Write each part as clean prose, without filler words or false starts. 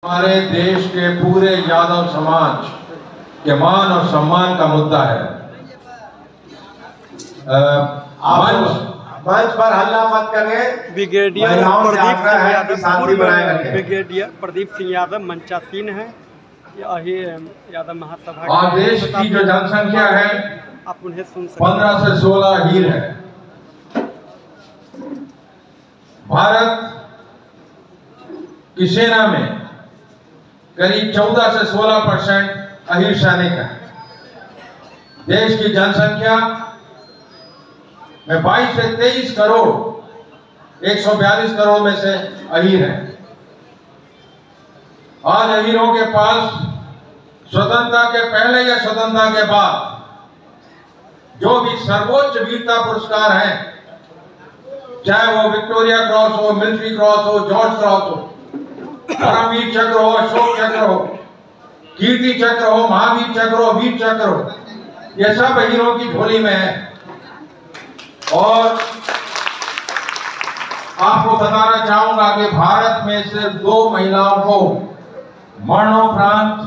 हमारे देश के पूरे यादव समाज के मान और सम्मान का मुद्दा है। मंच पर हल्ला मत करें। ब्रिगेडियर प्रदीप सिंह यादव मंचासीन है। यही यादव महासभा और देश की जो जनसंख्या है आप उन्हें सुन सकते 15 से 16 हीर है। भारत की सेना में करीब 14 से 16% अहीर सैनिक है। देश की जनसंख्या में 22 से 23 करोड़ 142 करोड़ में से अहीर है। आज अहीरों के पास स्वतंत्रता के पहले या स्वतंत्रता के बाद जो भी सर्वोच्च वीरता पुरस्कार हैं, चाहे वो विक्टोरिया क्रॉस हो, मिलिट्री क्रॉस हो, जॉर्ज क्रॉस हो, परमवीर चक्र हो, अशोक चक्र हो, कीर्ति चक्र हो, महावीर चक्र हो, वीर चक्र हो, ये सब हीरों की झोली में है। और आपको बताना चाहूंगा कि भारत में सिर्फ 2 महिलाओं को मरणोपरांत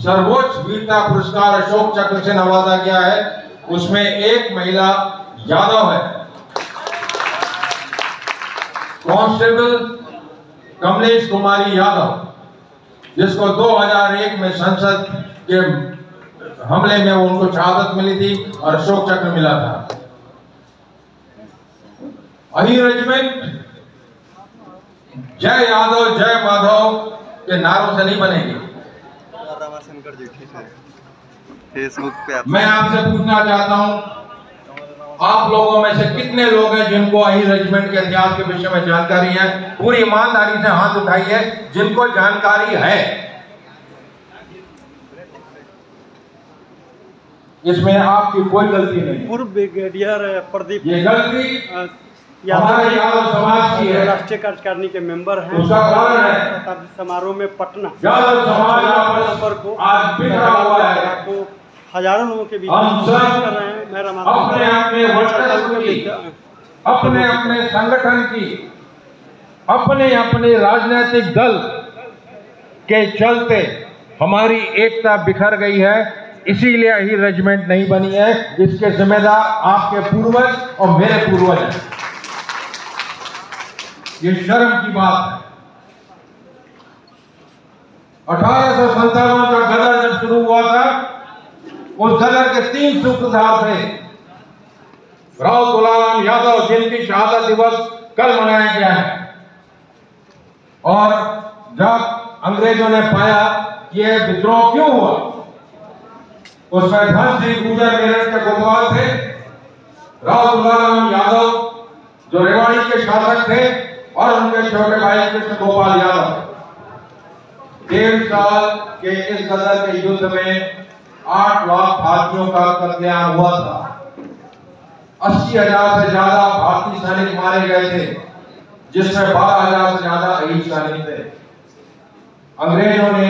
सर्वोच्च वीरता पुरस्कार अशोक चक्र से नवाजा गया है। उसमें एक महिला यादव है, कांस्टेबल कमलेश कुमारी यादव, जिसको 2001 में संसद के हमले में उनको शहादत मिली थी और अशोक चक्र मिला था। अहीर रेजिमेंट जय यादव जय माधव के नारों से नहीं बनेगी। फेसबुक पे मैं आपसे पूछना चाहता हूं, आप लोगों में से कितने लोग हैं जिनको अहीर रेजिमेंट के इतिहास के विषय में जानकारी है? पूरी ईमानदारी से हाथ उठाइए जिनको जानकारी है। इसमें आपकी कोई गलती नहीं। पूर्व ब्रिगेडियर प्रदीप ये गलती हमारे यादव समाज की है। राष्ट्रीय कार्यकारिणी के मेंबर हैं। उसका कारण है शताब्दी समारोह में पटना यादव समाज को आज बिखरा हुआ है। आपको हजारों लोगों के बीच हम सब कर रहे हैं। मेरा अपने अपने वर्चस्व की, अपने अपने संगठन की, अपने अपने राजनीतिक दल के चलते हमारी एकता बिखर गई है। इसीलिए अहीर रेजिमेंट नहीं बनी है। इसके जिम्मेदार आपके पूर्वज और मेरे पूर्वज हैं। ये शर्म की बात है। 1857 का गदर जब शुरू हुआ था, उस गदर के 3 सूत्रधार थे। राव तुलाराम यादव, जिनकी शहादत दिवस कल मनाया गया है। और जब अंग्रेजों ने पाया कि यह विद्रोह क्यों हुआ, उसमें धन सिंह गुर्जर मेरठ के कोतवाल थे, राव तुलाराम यादव जो रेवाड़ी के शासक थे, और उनके छोटे भाई कृष्ण गोपाल यादव। 1.5 साल के इस गदर के युद्ध में 8 लाख भारतीयों का कत्लेआम हुआ था। 80,000 से ज्यादा भारतीय सैनिक मारे गए थे, जिसमें 12,000 से ज्यादा अहीर सैनिक थे। अंग्रेजों ने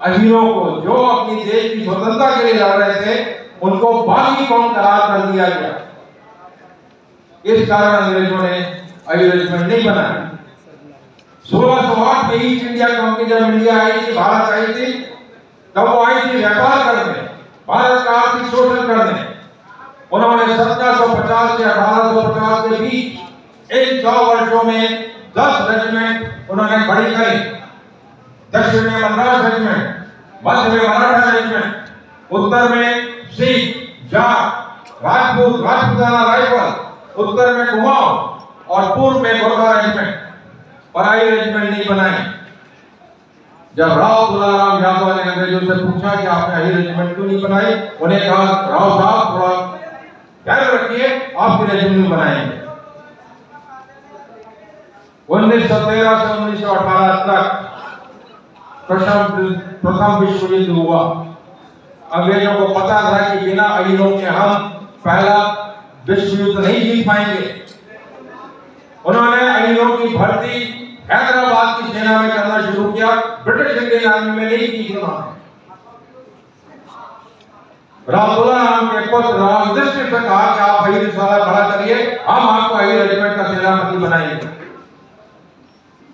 अहीरों को, जो अपनी देश की स्वतंत्रता के लिए लड़ रहे थे, उनको बागी कौम करार कर दिया गया। इस कारण अंग्रेजों ने अहीर रेजिमेंट नहीं बनाया। 1608 में ईस्ट इंडिया कंपनी जब इंडिया आई थी, भारत आई थी, तब वो आई थी व्यापार करने, भारत का आर्थिक शोषण करने। उन्होंने 1750 से 1850 के बीच इन 100 वर्षों में 10 रेजिमेंट उन्होंने खड़ी करी। दक्षिण में मद्रास रेजिमेंट, मध्य में मराठा रेजिमेंट, उत्तर में सिख, जाट, राजपूत, राजपूताना राइफल, उत्तर में कुमाऊं और पूर्व में गोरखा रेजिमेंट। पर अहीर रेजिमेंट नहीं बनाई। जब राव तुलाराम यादव ने अंग्रेजों से पूछा कि आपने अहीर रेजिमेंट क्यों नहीं बनाई, उन्हें कहा, राव साहब थोड़ा ध्यान रखिए, आपकी रेजिमेंट बनाएंगे। 1913 से 1918 तक प्रथम विश्व युद्ध हुआ। अंग्रेजों को पता था कि बिना अहीरों के हम पहला विश्व युद्ध नहीं जीत पाएंगे। उन्होंने अहीरों की भर्ती हैदराबाद की सेना में करना शुरू किया। ब्रिटिश इंडियन आर्मी में नहीं की उन्होंने। राव तुलाराम के पुत्र राव युधिष्ठिर से कहा कि आप अहीर साला खड़ा करिए, हम आपको अहीर रेजिमेंट का सेनापति बनाएंगे।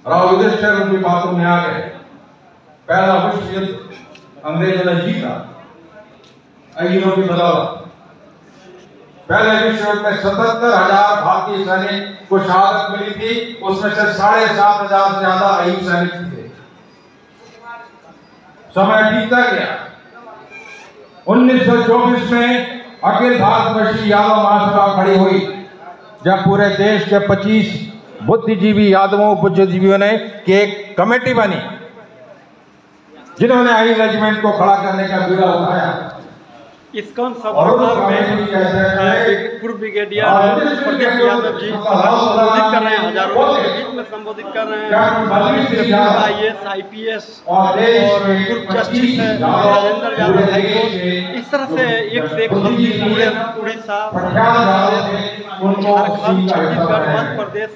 राव युधिष्ठिर उनकी बातों में आ गए। पहला विश्व युद्ध अंग्रेजों ने जीता अहीरों की बदौलत। पहले विश्व युद्ध में 77,000 भारतीय सैनिक को शहादत मिली थी, उसमें से 7,500 से ज्यादा अहीर सैनिक थे। समय बीतता गया। 1924 में अखिल भारतवर्षीय यादव महासभा खड़ी हुई, जब पूरे देश के 25 बुद्धिजीवी यादवों बुद्धिजीवियों ने की एक कमेटी बनी, जिन्होंने अहीर रेजिमेंट को खड़ा करने का बीड़ा उठाया। इस्कॉन सभागार में एक पूर्व ब्रिगेडियर प्रदीप यादव जी संबोधित कर रहे हैं, हजारों लोगों के बीच में संबोधित कर रहे हैं। IAS IPS और पूर्व जस्टिस है राजेंद्र यादव हाईकोर्ट, इस तरह से एक से एक मंत्री पूरे उड़ीसा, झारखंड, छत्तीसगढ़, मध्य प्रदेश,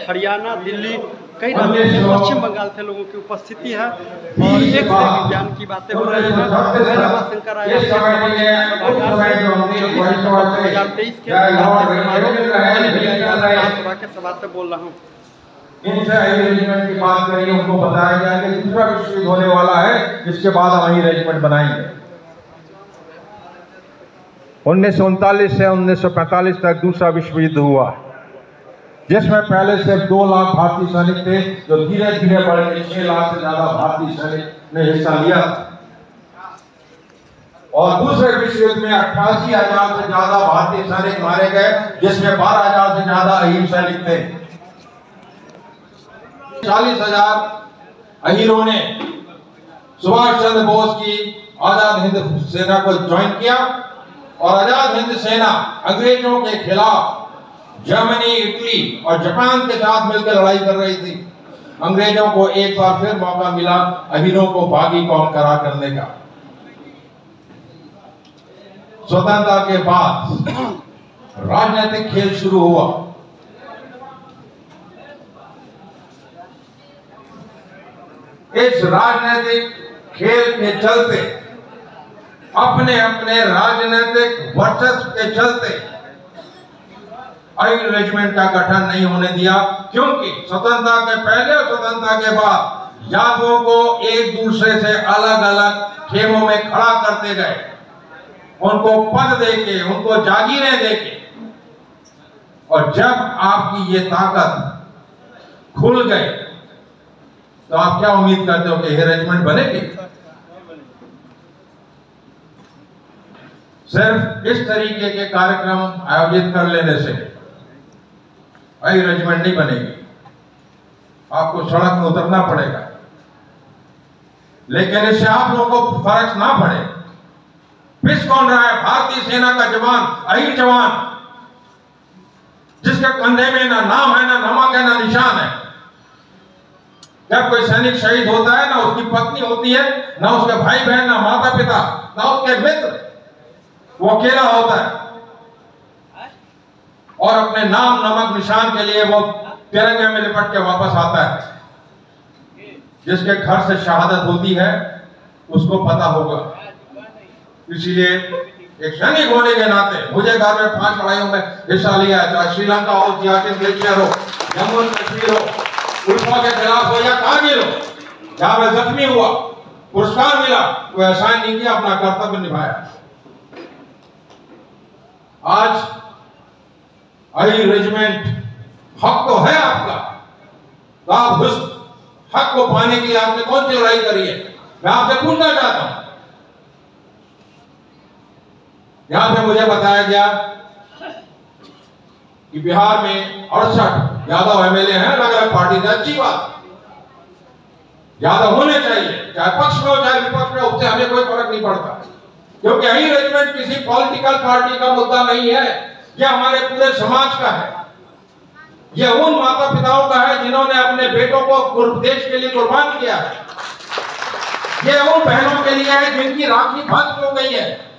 हरियाणा, दिल्ली, कई राज्यों से, पश्चिम बंगाल से लोगों की उपस्थिति है और एक से एक ज्ञान की बातें हो रही हैं। मैं रमाशंकर आया 2023 के सभा से बोल रहा हूँ। इनसे अहीर रेजिमेंट की बात करिए, उनको बताया गया कि दूसरा विश्व युद्ध होने वाला है, जिसके बाद हम अहीर रेजिमेंट बनाएंगे। 1939 से 1945 तक दूसरा विश्व युद्ध हुआ, जिसमें पहले से 2 लाख भारतीय सैनिक थे, जो धीरे धीरे बढ़ के 6 लाख से ज्यादा भारतीय सैनिक ने हिस्सा लिया। और दूसरे विश्व युद्ध में 88,000 से ज्यादा भारतीय सैनिक मारे गए, जिसमें 12,000 से ज्यादा अहीर सैनिक थे। 40,000 अहीरों ने सुभाष चंद्र बोस की आजाद हिंद सेना को ज्वाइन किया और आजाद हिंद सेना अंग्रेजों के खिलाफ जर्मनी, इटली और जापान के साथ मिलकर लड़ाई कर रही थी। अंग्रेजों को एक बार फिर मौका मिला अहीरों को बागी कौम करा करने का। स्वतंत्रता के बाद राजनीतिक खेल शुरू हुआ। इस राजनीतिक खेल के चलते, अपने अपने राजनीतिक वर्चस्व के चलते अहीर रेजिमेंट का गठन नहीं होने दिया, क्योंकि स्वतंत्रता के पहले और स्वतंत्रता के बाद यादवों को एक दूसरे से अलग अलग खेमों में खड़ा करते गए, उनको पद देके, उनको जागीरें देके। और जब आपकी ये ताकत खुल गई, तो आप क्या उम्मीद करते हो कि ये रेजिमेंट बनेगी? सिर्फ इस तरीके के कार्यक्रम आयोजित कर लेने से अहीर रेजिमेंट नहीं बनेगी, आपको सड़क में उतरना पड़ेगा। लेकिन इससे आप लोगों को फर्क ना पड़े। पिस कौन रहा है? भारतीय सेना का जवान, अहीर जवान, जिसके कंधे में ना नाम है, ना नमक है, ना निशान है। जब कोई सैनिक शहीद होता है, ना उसकी पत्नी होती है, ना उसके भाई बहन, ना माता पिता, ना उसके मित्र, वो अकेला होता है और अपने नाम नमक निशान के लिए वो तिरंगे में लिपट के वापस आता है। जिसके घर से शहादत होती है उसको पता होगा। इसलिए एक सैनिक होने के नाते मुझे घर में 5 लड़ाइयों में हिस्सा लिया है, चाहे श्रीलंका हो, सियाचिन ग्लेशियर हो, जम्मू कश्मीर हो, उल्फा के खिलाफ हो या कारगिल हो, जहां मैं जख्मी हुआ, पुरस्कार मिला, तो ऐसा नहीं किया, अपना कर्तव्य निभाया। आज अहीर रेजिमेंट हक तो है आपका, तो आप उस हक को पाने के लिए आपने कौन सी लड़ाई करी है? मैं आपसे पूछना चाहता हूं। यहां पे मुझे बताया गया कि बिहार में 68 यादव एमएलए हैं, अलग अलग पार्टी से। अच्छी बात, यादव होने चाहिए, चाहे पक्ष में हो चाहे विपक्ष में, उससे हमें कोई फर्क नहीं पड़ता, क्योंकि अहीर रेजिमेंट किसी पॉलिटिकल पार्टी का मुद्दा नहीं है, यह हमारे पूरे समाज का है। यह उन माता पिताओं का है जिन्होंने अपने बेटों को देश के लिए कुर्बान किया है। यह उन बहनों के लिए है जिनकी राखी भस्म हो गई है।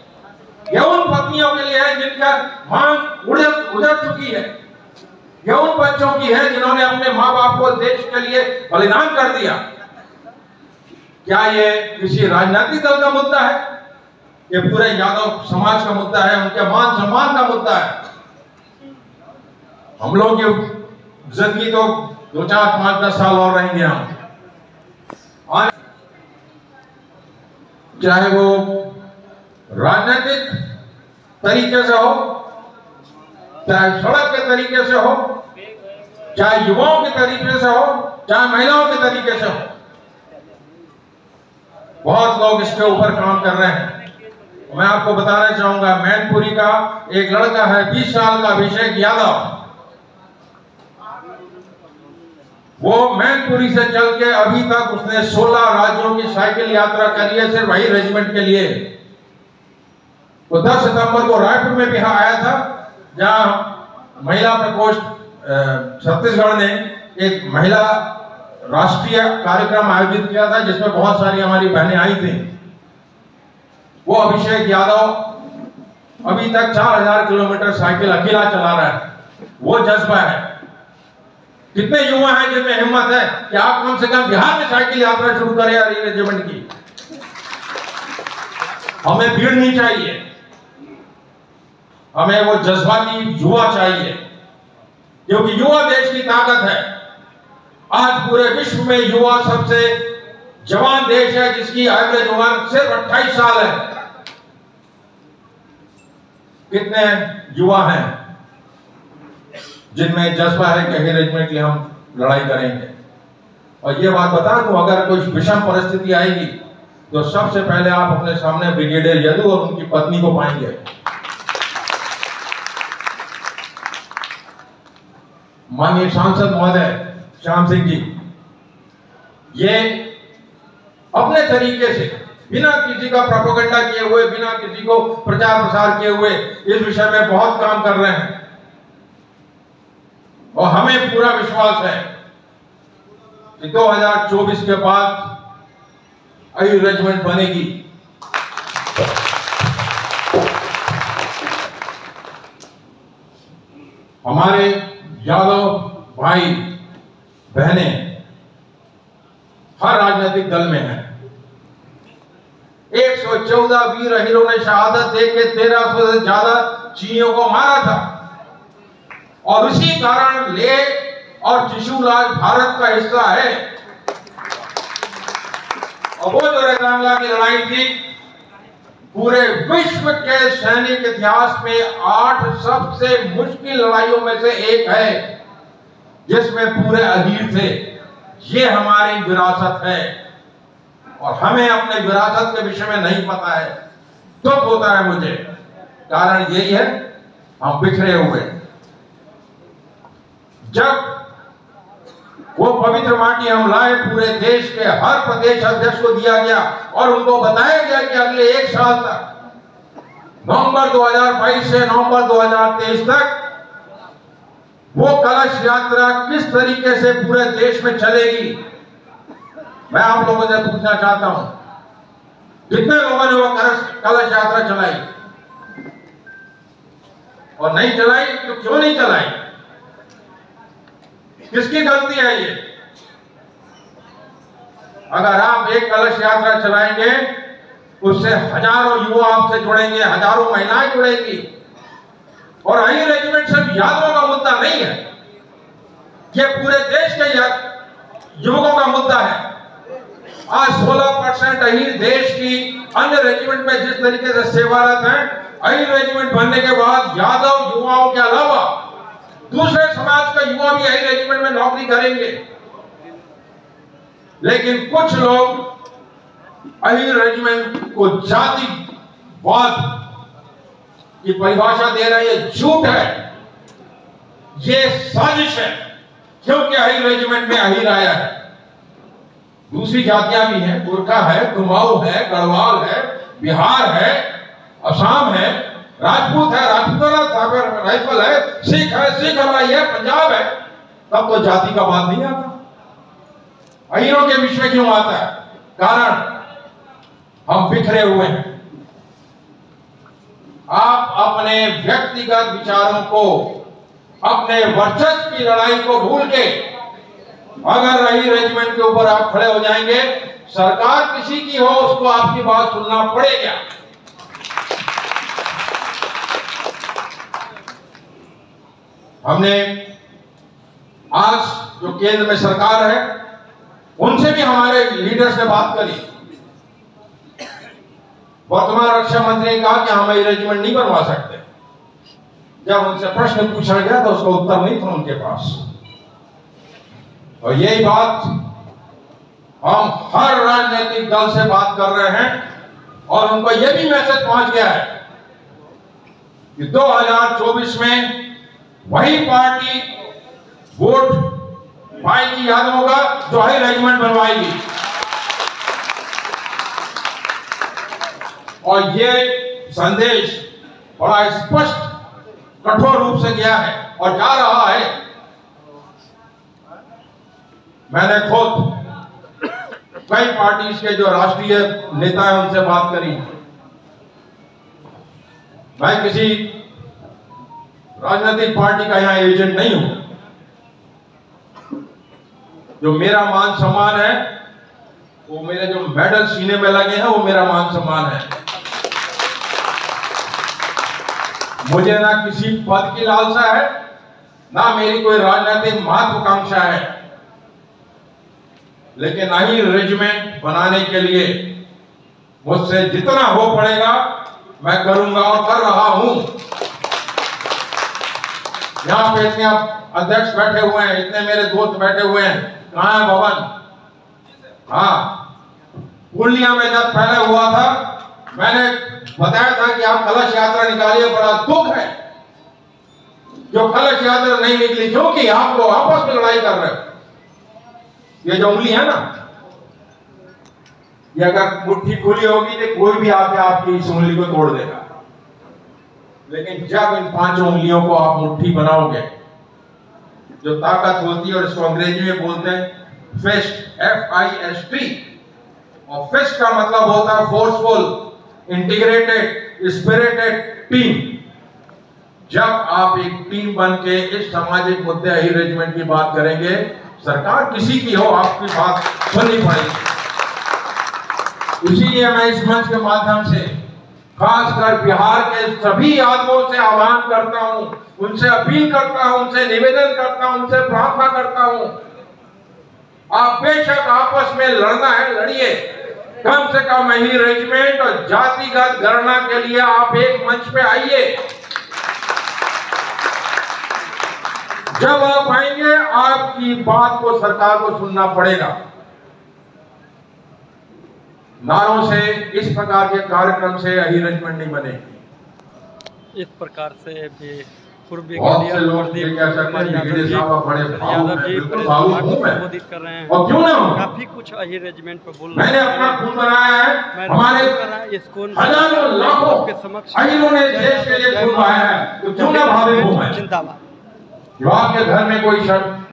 यह उन पत्नियों के लिए है जिनका मांग उजड़ चुकी है। यह उन बच्चों की है जिन्होंने अपने माँ बाप को देश के लिए बलिदान कर दिया। क्या यह किसी राजनीतिक दल का मुद्दा है? ये पूरे यादव समाज का मुद्दा है, उनके मान सम्मान का मुद्दा है। हम लोग की जिंदगी तो 2, 4, 5, 10 साल और रहेंगे हम। चाहे वो राजनीतिक तरीके से हो, चाहे सड़क के तरीके से हो, चाहे युवाओं के तरीके से हो, चाहे महिलाओं के तरीके से हो, बहुत लोग इसके ऊपर काम कर रहे हैं। मैं आपको बताना चाहूंगा, मैनपुरी का एक लड़का है 20 साल का अभिषेक यादव, वो मैनपुरी से चल के अभी तक उसने 16 राज्यों की साइकिल यात्रा करी है सिर्फ वही रेजिमेंट के लिए। वो 10 सितंबर को रायपुर में भी आया था, जहां महिला प्रकोष्ठ छत्तीसगढ़ ने एक महिला राष्ट्रीय कार्यक्रम आयोजित किया था, जिसमें बहुत सारी हमारी बहनें आई थी। वो अभिषेक यादव अभी तक 4000 किलोमीटर साइकिल अकेला चला रहा है। वो जज्बा है। कितने युवा हैं जिनमें हिम्मत है कि आप कम से कम बिहार में साइकिल यात्रा शुरू करें यार, रेजिमेंट की। हमें भीड़ नहीं चाहिए, हमें वो जज्बाती युवा चाहिए, क्योंकि युवा देश की ताकत है। आज पूरे विश्व में युवा सबसे जवान देश है, जिसकी एवरेज उम्र सिर्फ 28 साल है। कितने युवा हैं जिनमें जज्बा है कि रेजिमेंट की हम लड़ाई करेंगे। और ये बात बता दूं, अगर कोई विषम परिस्थिति आएगी तो सबसे पहले आप अपने सामने ब्रिगेडियर यदु और उनकी पत्नी को पाएंगे। माननीय सांसद महोदय श्याम सिंह जी, ये अपने तरीके से बिना किसी का प्रोपेगेंडा किए हुए, बिना किसी को प्रचार प्रसार किए हुए इस विषय में बहुत काम कर रहे हैं। और हमें पूरा विश्वास है कि 2024 के बाद आयु रेजिमेंट बनेगी। हमारे यादव भाई बहनें हर राजनीतिक दल में हैं। 114 वीर हीरों ने शहादत देके 1300 से ज्यादा चीनियों को मारा था, और उसी कारण लेह और त्रिशूल आज भारत का हिस्सा है। और वो जो रेतांगला की लड़ाई थी, पूरे विश्व के सैनिक इतिहास में 8 सबसे मुश्किल लड़ाइयों में से एक है, जिसमें पूरे अहीर थे। ये हमारी विरासत है, और हमें अपने विरासत के विषय में नहीं पता है। दुख होता है मुझे, कारण यही है हम बिखरे हुए। जब वो पवित्र माटी हम लाए, पूरे देश के हर प्रदेश अध्यक्ष को दिया गया और उनको बताया गया कि अगले 1 साल तक, नवंबर 2022 से नवंबर 2023 तक, वो कलश यात्रा किस तरीके से पूरे देश में चलेगी। मैं आप लोगों से पूछना चाहता हूं, कितने लोगों ने वो कलश यात्रा चलाई? और नहीं चलाई तो क्यों नहीं चलाई? किसकी गलती है ये? अगर आप एक कलश यात्रा चलाएंगे, उससे हजारों युवा आपसे जुड़ेंगे, हजारों महिलाएं जुड़ेंगी। और अहीर रेजिमेंट सिर्फ यादवों का मुद्दा नहीं है, ये पूरे देश के युवकों का मुद्दा है। आज 16% अहीर देश की अन्य रेजिमेंट में जिस तरीके से सेवारत हैं, अहीर रेजिमेंट बनने के बाद यादव युवाओं के अलावा दूसरे समाज का युवा भी अहीर रेजिमेंट में नौकरी करेंगे। लेकिन कुछ लोग अहीर रेजिमेंट को जातिवाद की परिभाषा दे रहे हैं। झूठ है, ये साजिश है, क्योंकि अहीर रेजिमेंट में अहीर आया है। दूसरी जातियां भी हैं, गोरखा है, कुमाऊं है, गढ़वाल है, बिहार है, असम है, राजपूत है, राजपूताना राइफल है, सिख है, सिख हमारी है, पंजाब है। तब तो जाति का बात नहीं आता। अहीरों के विषय क्यों आता है? कारण हम बिखरे हुए हैं। आप अपने व्यक्तिगत विचारों को, अपने वर्चस्व की लड़ाई को भूल के अगर अहीर रेजिमेंट के ऊपर आप खड़े हो जाएंगे, सरकार किसी की हो, उसको आपकी बात सुनना पड़ेगा। हमने आज जो केंद्र में सरकार है उनसे भी हमारे लीडर से बात करी। वर्तमान रक्षा मंत्री ने कहा कि हम ये रेजिमेंट नहीं बनवा सकते। जब उनसे प्रश्न पूछा गया तो उसका उत्तर नहीं था उनके पास। और यही बात हम हर राजनीतिक दल से बात कर रहे हैं और उनको यह भी मैसेज पहुंच गया है कि 2024 में वही पार्टी वोट पाएगी यादवों का जो ही रेजिमेंट बनवाएगी। और ये संदेश बड़ा स्पष्ट कठोर रूप से गया है और जा रहा है। मैंने खुद कई पार्टी के जो राष्ट्रीय नेता हैं उनसे बात करी। मैं किसी राजनीतिक पार्टी का यहां एजेंट नहीं हूं। जो मेरा मान सम्मान है वो मेरे जो मेडल सीने में लगे हैं वो मेरा मान सम्मान है। मुझे ना किसी पद की लालसा है ना मेरी कोई राजनीतिक महत्वाकांक्षा है, लेकिन नहीं रेजिमेंट बनाने के लिए मुझसे जितना हो पड़ेगा मैं करूंगा और कर रहा हूं। यहां पे इतने अध्यक्ष बैठे हुए हैं, इतने मेरे दोस्त बैठे हुए हैं। कहां है भवन? हाँ, पूर्णिया में जब पहले हुआ था मैंने बताया था कि आप कलश यात्रा निकालिए। बड़ा दुख है जो कलश यात्रा नहीं निकली क्योंकि आप लोग आपस में लड़ाई कर रहे हो। ये जो उंगली है ना, ये अगर मुट्ठी खुली होगी तो कोई भी आके आपकी इस उंगली को तोड़ देगा। लेकिन जब इन 5 उंगलियों को आप मुट्ठी बनाओगे, जो ताकत होती है और इसको अंग्रेजी में बोलते हैं फिस्ट, FIST। और फिस्ट का मतलब होता है फोर्सफुल, इंटीग्रेटेड, स्पिरिटेड टीम। जब आप एक टीम बन के इस सामाजिक मुद्दे ही रेजिमेंट की बात करेंगे, सरकार किसी की हो आपकी बात सुननी पड़ेगी। इसीलिए मैं इस मंच के माध्यम से खासकर बिहार के सभी यादवों से आह्वान करता हूं, उनसे अपील करता हूं, उनसे निवेदन करता हूं, उनसे प्रार्थना करता हूं, आप बेशक आपस में लड़ना है लड़िए। कम से कम ही रेजिमेंट और जातिगत गणना के लिए आप एक मंच पे आइए। जब आप आएंगे आपकी बात को सरकार को सुनना पड़ेगा। नारों से, इस प्रकार के कार्यक्रम से यही रेजिमेंट नहीं बनेगी। इस प्रकार से भी पूर्वी बहुत से लोग ये कह सकते हैं कि साहब बड़े यादव जी संबोधित कर रहे हैं और क्यों ना हो, काफी कुछ अही रेजिमेंट पर बोल रहे मैंने अपना खून बनाया है। हमारे हजारों लाखों अहीरों ने देश के लिए खून बहाया है, तो क्यों ना भावे घूमे। जिंदाबाद। जो आपके घर में कोई शब्द